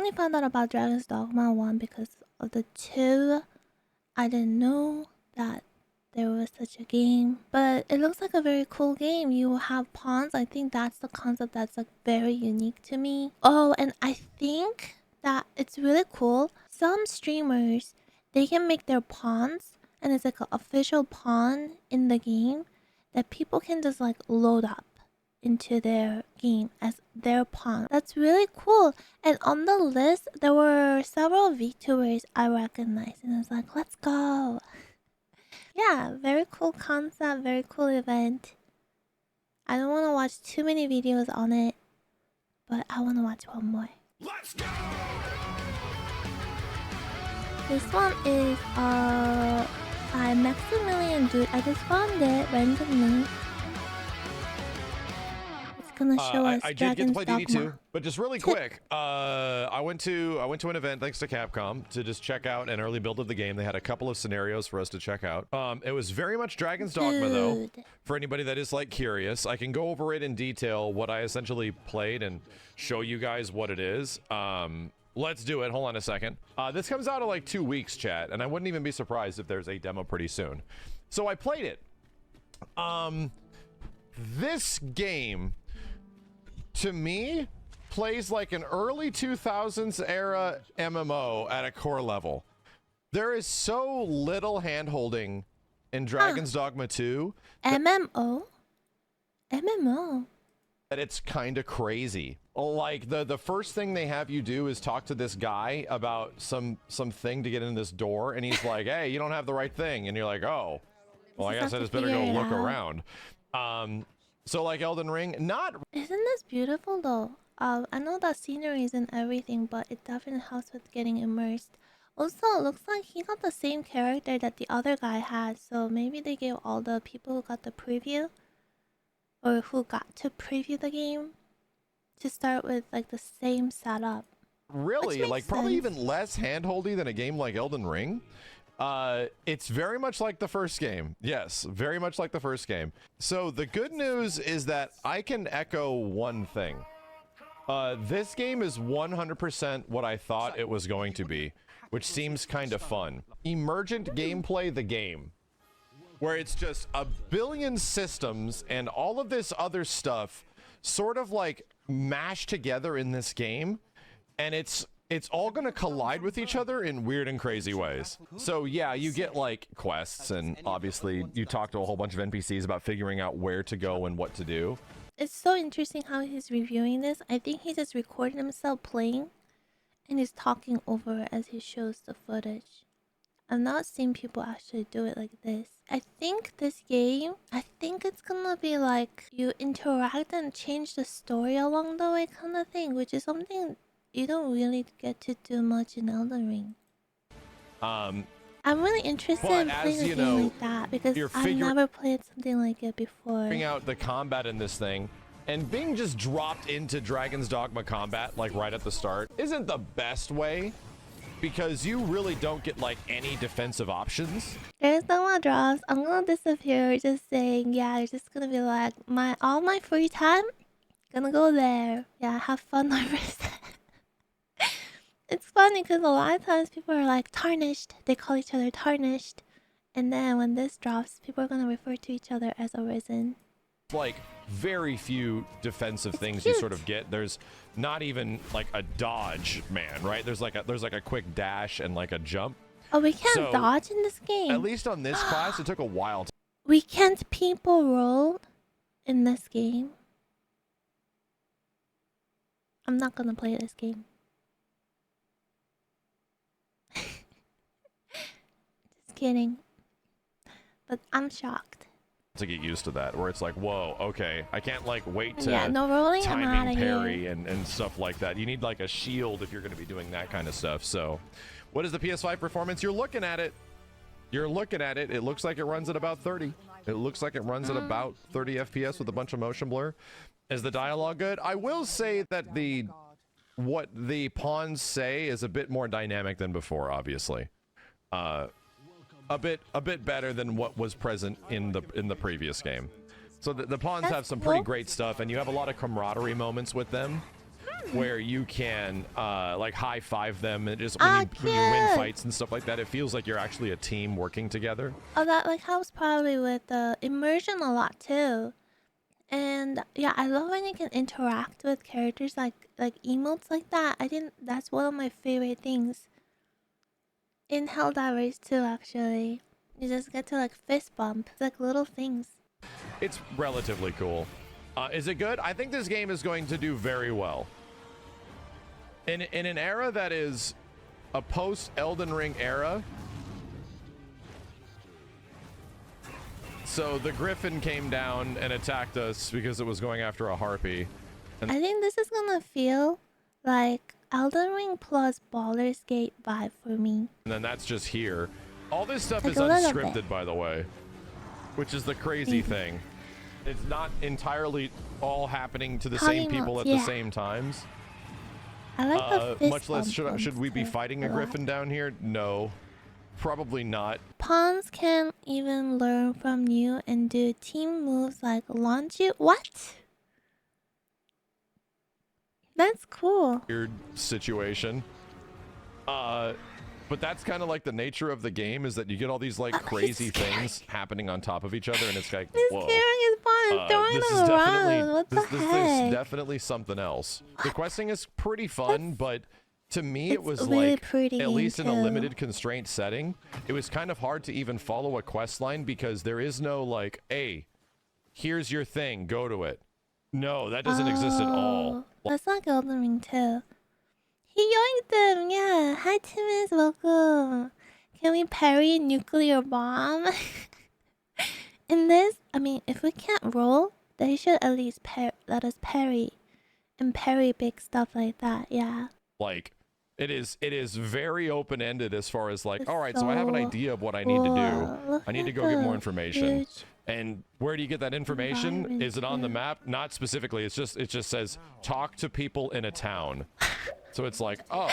only found out about Dragon's Dogma 1 because of the 2. I didn't know that there was such a game, but it looks like a very cool game. You have pawns. I think that's the concept that's like very unique to me. Oh, and I think that it's really cool. Some streamers, they can make their pawns, and it's like an official pawn in the game that people can just like load up into their game as their pawn. That's really cool. And on the list, there were several VTubers I recognized, and I was like, let's go. Yeah, very cool concept, very cool event. I don't want to watch too many videos on it, but I want to watch one more. Let's go! This one is by Maximilian Dude. I just found it randomly. It's gonna show us I did get to play Dragon's DD2, Dogma. but just really quick, I went to an event thanks to Capcom to just check out an early build of the game. They had a couple of scenarios for us to check out. It was very much Dragon's Dogma though. Dude. For anybody that is like curious, I can go over it in detail what I essentially played and show you guys what it is. Let's do it. Hold on a second. This comes out in like 2 weeks, chat, and I wouldn't even be surprised if there's a demo pretty soon. So I played it. This game, to me, plays like an early 2000s era MMO at a core level. There is so little hand-holding in Dragon's Dogma 2 MMO? MMO? that it's kind of crazy. Like the first thing they have you do is talk to this guy about something to get in this door, and he's like, "Hey, you don't have the right thing," and you're like, "Oh, well, I guess I just better go look around." So like Elden Ring, not. Isn't this beautiful though? I know that scenery isn't everything, but it definitely helps with getting immersed. Also, it looks like he got the same character that the other guy had, so maybe they gave all the people who got the preview, or who got to preview the game, to start with like the same setup. Really, like probably even less handholdy than a game like Elden Ring. It's very much like the first game. Yes, very much like the first game. So the good news is that I can echo one thing. This game is 100% what I thought it was going to be, which seems kind of fun. Emergent gameplay, the game, where it's just a billion systems and all of this other stuff sort of like mashed together in this game, and it's all gonna collide with each other in weird and crazy ways. So yeah, you get like quests, and obviously you talk to a whole bunch of NPCs about figuring out where to go and what to do. It's so interesting how he's reviewing this. I think he just recorded himself playing, and he's talking over it as he shows the footage. I've not seen people actually do it like this. I think this game, I think it's gonna be like you interact and change the story along the way kind of thing, which is something you don't really get to do much in Elden Ring. I'm really interested in playing a game like that because I've never played something like it before. Figuring out the combat in this thing, and being just dropped into Dragon's Dogma combat like right at the start isn't the best way, because you really don't get like any defensive options. There's no more drops. I'm gonna disappear. Just saying, yeah, it's just gonna be like all my free time gonna go there. Yeah, have fun over there. It's funny because a lot of times people are like tarnished. They call each other tarnished, and then when this drops, people are gonna refer to each other as arisen. Like very few defensive things you sort of get. There's not even like a dodge, man, right? There's like a quick dash and like a jump. Oh, we can't dodge in this game. At least on this class, it took a while. We can't people roll in this game. I'm not gonna play this game. Just kidding. But I'm shocked. To get used to that, where it's like, whoa, okay, I can't like wait to no rolling, timing parry and stuff like that. You need like a shield if you're going to be doing that kind of stuff. So what is the PS5 performance? You're looking at it. It looks like it runs at about 30. It looks like it runs at about 30 FPS with a bunch of motion blur. Is the dialogue good? I will say that what the pawns say is a bit more dynamic than before, obviously. A bit better than what was present in the previous game. So the pawns have some pretty great stuff, and you have a lot of camaraderie moments with them. where you can like high five them, and just Ah, when you win cute. fights and stuff like that, it feels like you're actually a team working together. Oh, that like helps probably with the immersion a lot too. And yeah, I love when you can interact with characters like emotes like that. I think that's one of my favorite things in Helldivers too. Actually, you just get to like fist bump, like little things. It's relatively cool. Is it good? I think this game is going to do very well. In an era that is a post Elden Ring era. So the Griffin came down and attacked us because it was going after a harpy. And I think this is gonna feel like Elden Ring plus Baldur's Gate vibe for me. and then that's just here. All this stuff Like is a little unscripted, bit. by the way, which is the crazy thing. It's not entirely all happening to the same Talking people about- at the yeah. same times. I like the fist Much less bump should we be ones fighting a lot. Griffin down here? No, probably not. Pawns can even learn from you and do team moves like launch you. What? That's cool. Weird situation. But that's kind of like the nature of the game, is that you get all these like crazy things happening on top of each other, and it's like, This whoa. carrying is fun. Throwing This them is around. definitely What the this heck? is definitely something else. The questing is pretty fun, but to me it It's was really like, pretty at least in a too. limited constraint setting, it was kind of hard to even follow a quest line, because there is no like, hey, here's your thing, go to it. No, that doesn't exist at all. Oh, that's like Elden Ring too. He yoinked them. Yeah. Hi, Timmons. Welcome. Can we parry a nuclear bomb? In this, I mean, if we can't roll, they should at least let us parry and parry big stuff like that. Yeah. Like, it is very open-ended as far as like, It's all right, so I have an so idea of what I need to do. cool. Look I need to at go get more the information. huge And where do you get that information? environment, Is it on the yeah. map? Not specifically. It just says talk to people in a town. So it's like, oh,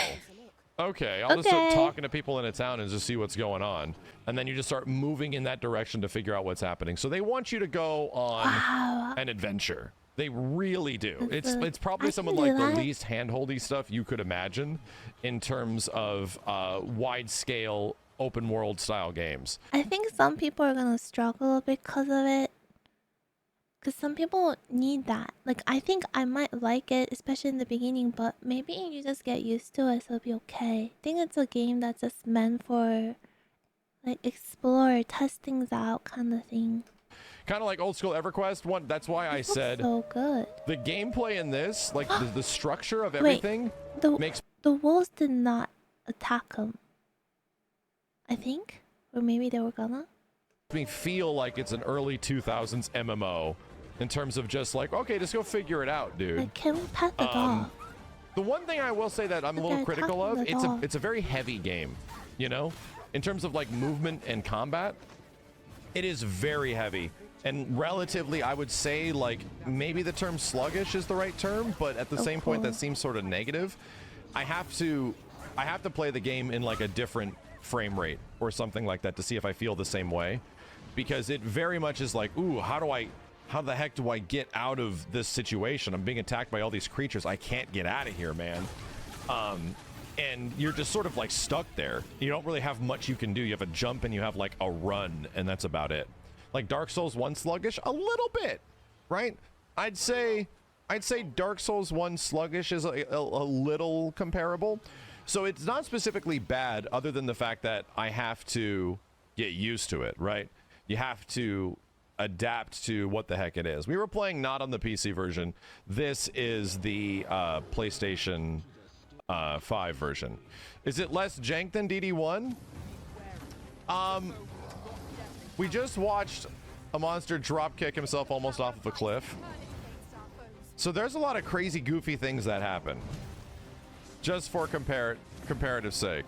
okay, I'll just start Okay. talking to people in a town and just see what's going on. And then you just start moving in that direction to figure out what's happening. So they want you to go on Wow. an adventure. They really do. That's It's probably I some of can do like the that. least hand-holdy stuff you could imagine in terms of wide-scale open world style games. I think some people are gonna struggle because of it. Because some people need that. Like, I think I might like it, especially in the beginning, but maybe you just get used to it, so it'll be okay. I think it's a game that's just meant for, like, explore, test things out kind of thing. Kind of like old school EverQuest. One, that's why I It looks said so good. the gameplay in this, like the structure of Wait. everything, The, makes the wolves did not attack him. I think? Or maybe they were gonna? me feel like it's an early 2000s MMO in terms of just like, okay, just go figure it out, dude. Like, can we pet the dog? The one thing I will say that I'm a But little they're critical of, attacking the dog. it's a very heavy game, you know, in terms of like movement and combat. It is very heavy, and relatively, I would say, like, maybe the term sluggish is the right term, but at the same point that seems sort of negative. I have to play the game in like a different frame rate or something like that to see if I feel the same way, because it very much is like, ooh, how the heck do I get out of this situation? I'm being attacked by all these creatures. I can't get out of here, man. And you're just sort of like stuck there. You don't really have much you can do. You have a jump and you have like a run, and that's about it. Like Dark Souls 1 sluggish, a little bit, right? I'd say Dark Souls 1 sluggish is a little comparable. So it's not specifically bad, other than the fact that I have to get used to it, right? You have to adapt to what the heck it is. We were playing not on the PC version. This is the PlayStation 5 version. Is it less jank than DD1? We just watched a monster drop kick himself almost off of a cliff. So there's a lot of crazy, goofy things that happen. Just for comparative sake.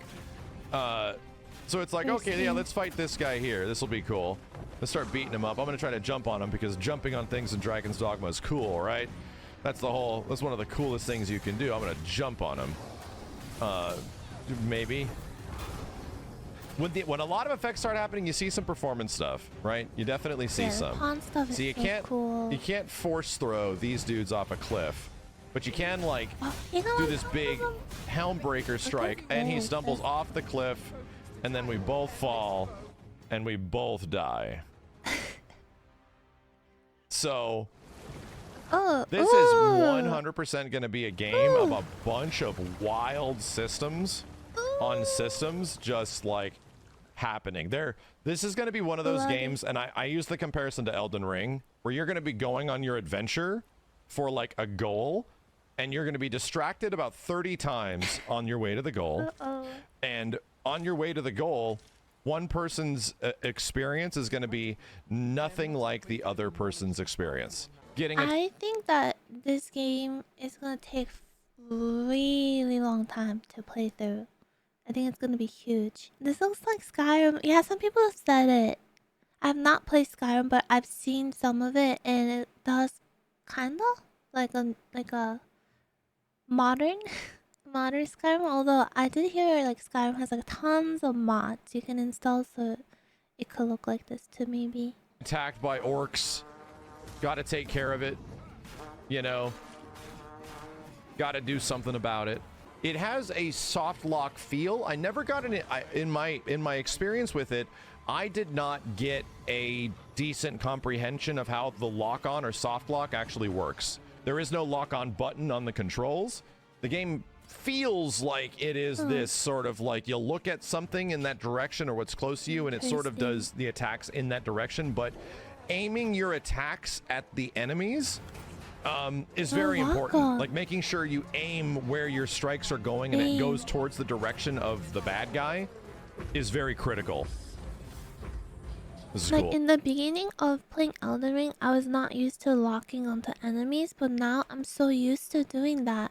So it's like, okay, yeah, let's fight this guy here. This will be cool. Let's start beating him up. I'm gonna try to jump on him because jumping on things in Dragon's Dogma is cool, right? That's one of the coolest things you can do. I'm gonna jump on him. Maybe. When a lot of effects start happening, you see some performance stuff, right? You definitely see Yeah, some. pawn stuff is So you so can't cool. you can't force throw these dudes off a cliff But you can like You know do what? this big helm breaker strike, and he stumbles off the cliff, and then we both fall, and we both die. So this is 100% going to be a game of a bunch of wild systems on systems just like happening. This is going to be one of those games, and I use the comparison to Elden Ring, where you're going to be going on your adventure for like a goal, and you're going to be distracted about 30 times on your way to the goal. And on your way to the goal, one person's experience is going to be nothing like the other person's experience. I think that this game is gonna take really long time to play through. I think it's gonna be huge. This looks like Skyrim. Yeah, some people have said it. I've not played Skyrim, but I've seen some of it, and it does kinda like a modern modern Skyrim. Although I did hear like Skyrim has like tons of mods you can install, so it could look like this too, maybe. Attacked by orcs. Gotta take care of it, you know. Gotta do something about it. It has a soft lock feel. I never got in my experience with it. I did not get a decent comprehension of how the lock on or soft lock actually works. There is no lock on button on the controls. The game feels like it is this sort of like you'll look at something in that direction or what's close to you, and it sort of does the attacks in that direction, but aiming your attacks at the enemies is very important. Like making sure you aim where your strikes are going and it goes towards the direction of the bad guy is very critical. This is like cool. In the beginning of playing Elden Ring, I was not used to locking onto enemies, but now I'm so used to doing that.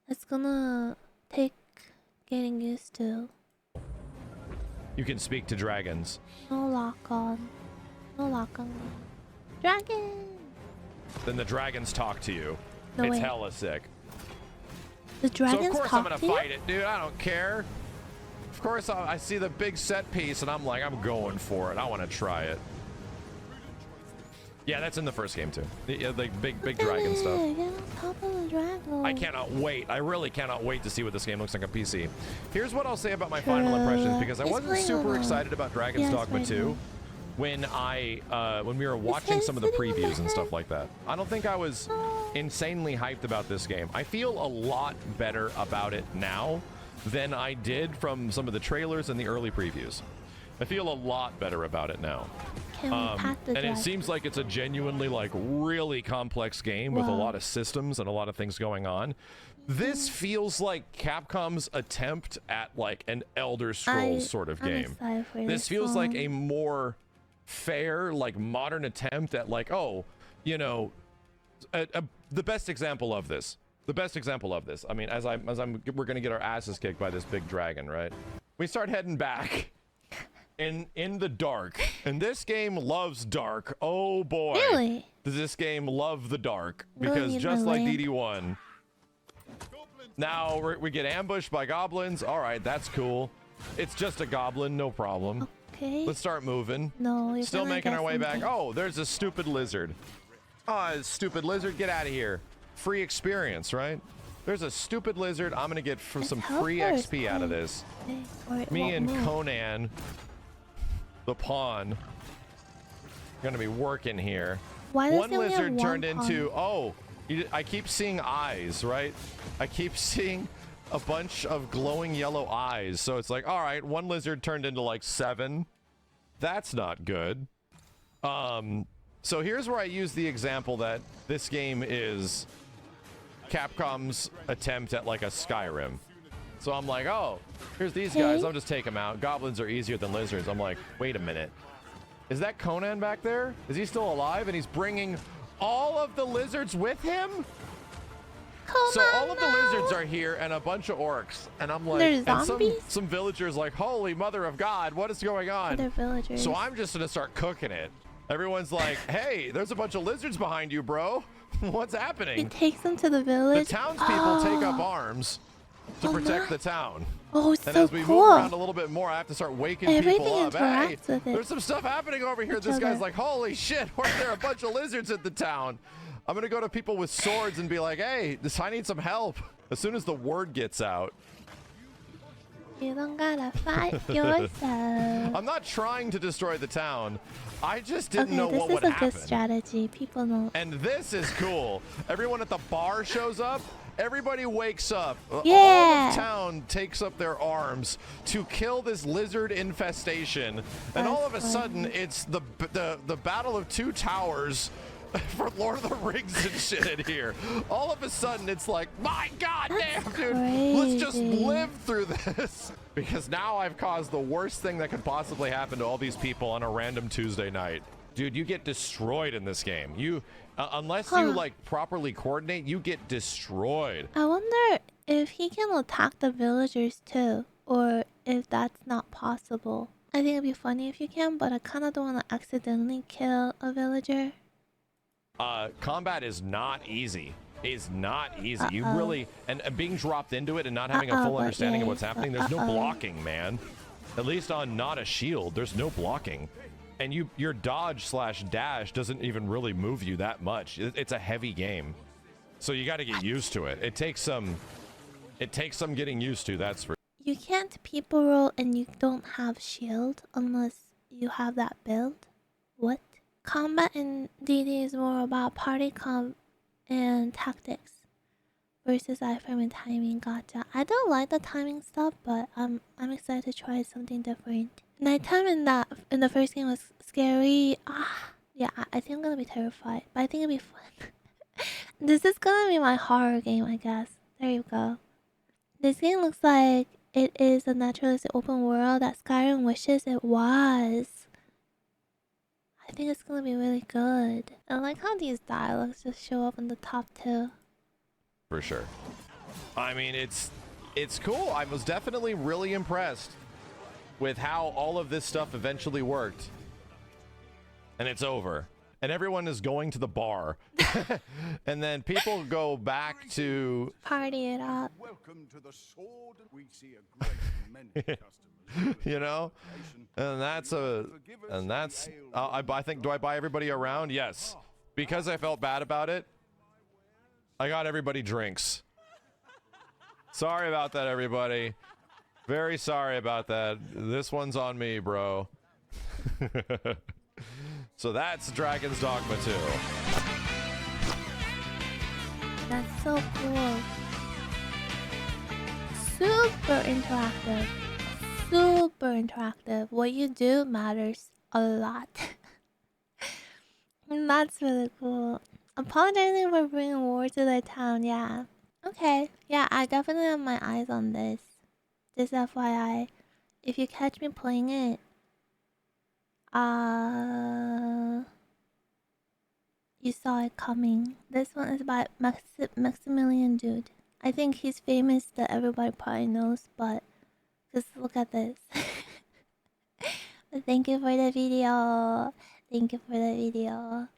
It's gonna take getting used to. You can speak to dragons. No lock on. No lock on. Dragon! Then the dragons talk to you. No it's way. hella sick. The dragons so of course talk I'm gonna to you? fight it, dude. I don't care. Of course I see the big set piece and I'm like, I'm going for it. I want to try it. Yeah, that's in the first game too. Like big dragon stuff. Get on top of the dragon. I cannot wait. I really cannot wait to see what this game looks like on PC. Here's what I'll say about my final impressions, because I wasn't super excited about Dragon's Dogma 2 when we were watching some of the previews and stuff like that. I don't think I was insanely hyped about this game. I feel a lot better about it now than I did from some of the trailers and the early previews. I feel a lot better about it now. And it seems like it's a genuinely like really complex game with a lot of systems and a lot of things going on. This feels like Capcom's attempt at like an Elder Scrolls sort of game. This feels like a more fair, like modern attempt at like, oh, you know, the best example of this. The best example of this. I mean, we're gonna get our asses kicked by this big dragon, right? We start heading back. In the dark, and this game loves dark. Oh boy, really? Does this game love the dark? Because just like DD1, now we get ambushed by goblins. All right, that's cool. It's just a goblin, no problem. Okay. Let's start moving. No, you're still making our way back. Oh, there's a stupid lizard. Oh, stupid lizard, get out of here. Free experience, right? There's a stupid lizard. I'm gonna get some free XP out of this. Me and Conan, the pawn, gonna be working here. One lizard turned into I keep seeing eyes, right? I keep seeing a bunch of glowing yellow eyes, so it's like, all right, one lizard turned into like 7. That's not good. So here's where I use the example that this game is Capcom's attempt at like a Skyrim. So I'm like, oh, here's these guys. I'll just take them out. Goblins are easier than lizards. I'm like, wait a minute. Is that Conan back there? Is he still alive? And he's bringing all of the lizards with him? So all of the lizards are here and a bunch of orcs. And I'm like, and some villagers like, holy mother of God, what is going on? They're villagers. So I'm just going to start cooking it. Everyone's like, hey, there's a bunch of lizards behind you, bro. What's happening? It takes them to the village. The townspeople take up arms to protect the town. Oh, it's and so as we move around a little bit more, I have to start waking people up. Hey, there's some stuff happening over here. This guy's like, holy shit, why are there a bunch of lizards in the town? I'm gonna go to people with swords and be like, hey, I need some help. As soon as the word gets out. You don't gotta fight yourself. I'm not trying to destroy the town. I just didn't know what would this is a happen. good strategy. People know. And this is cool. Everyone at the bar shows up. Everybody wakes up. Yeah. All of town takes up their arms to kill this lizard infestation. And all of a sudden, it's the battle of two towers for Lord of the Rings and shit in here. All of a sudden, it's like, my god damn, dude, let's just live through this. Because now I've caused the worst thing that could possibly happen to all these people on a random Tuesday night. Dude, you get destroyed in this game. You, unless you like properly coordinate, you get destroyed. I wonder if he can attack the villagers too, or if that's not possible. I think it'd be funny if you can, but I kind of don't want to accidentally kill a villager. Combat is not easy. Is not easy. You really, and being dropped into it and not having a full understanding of what's happening, there's no blocking, man. At least on not a shield, there's no blocking. And your dodge slash dash doesn't even really move you that much. It's a heavy game. So you got to get used to it. It takes some getting used to, that's for. You can't people roll and you don't have shield unless you have that build. What? Combat in DD is more about party comp and tactics versus iframe and timing. Gotcha. I don't like the timing stuff, but I'm excited to try something different. Nighttime in the first game was scary. Yeah, I think I'm gonna be terrified, but I think it'll be fun. This is gonna be my horror game, I guess. There you go. This game looks like it is a naturalistic open world that Skyrim wishes it was. I think it's gonna be really good. I like how these dialogues just show up in the top two. For sure. I mean, it's cool. I was definitely really impressed with how all of this stuff eventually worked. And it's over. And everyone is going to the bar. And then people go back to party it up. Welcome to the sword. We see a great many customers. You know? And I think, do I buy everybody around? Yes. Because I felt bad about it, I got everybody drinks. Sorry about that, everybody. Very sorry about that. This one's on me, bro. So that's Dragon's Dogma 2. That's so cool. Super interactive. Super interactive. What you do matters a lot. And that's really cool. Apologizing for bringing war to the town, yeah. Okay, yeah, I definitely have my eyes on this. Just FYI, if you catch me playing it, you saw it coming. This one is by Maximilian Dude. I think he's famous that everybody probably knows, but just look at this. Thank you for the video. Thank you for the video.